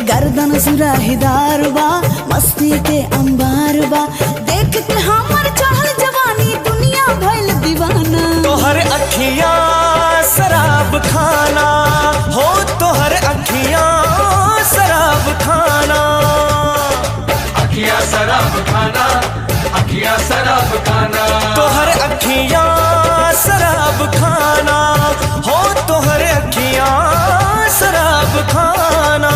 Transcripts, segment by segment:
गर्दन सुराहीदार बा, मस्ती के अंबार बा, देख के हमर चढ़ल जवानी दुनिया भइल दीवाना। तोहर अखियां शराब खाना हो, तोहर अखियां शराब खाना। अखियां शराब खाना, अखियां शराब खाना। तोहर अखियां शराब खाना हो, तोहर अखियां शराब खाना।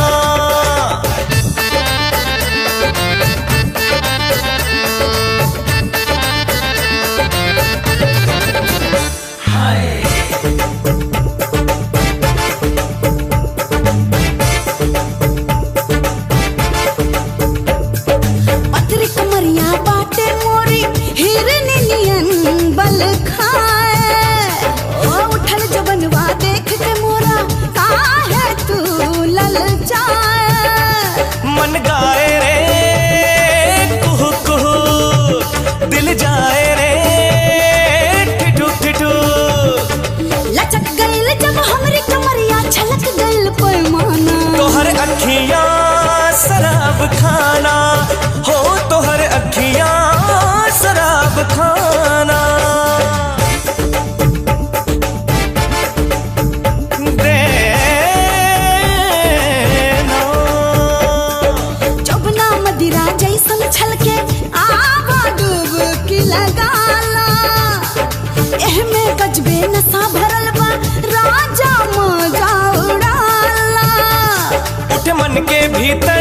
पथरी कमरिया बाटे मोरी हिरनी नियन बल खाए, ओ उठल जबनवा देख के मोरा काहे तू ललचाए। मन गाए रे कुहू कुहू, दिल जाए रे ठिठू ठिठू। लचक गइल जब हमरी कमरिया, छलक गइल पैमाना। तोहर अखियां शराब खाना हो, तोहर अखियां शराब खाना। चौबना मदिरा जैसन छलके आवा डुबकी लगाला, एहमे गजबे नशा भरल बा, राजा मजा उड़ाला। उठ मन के भीतर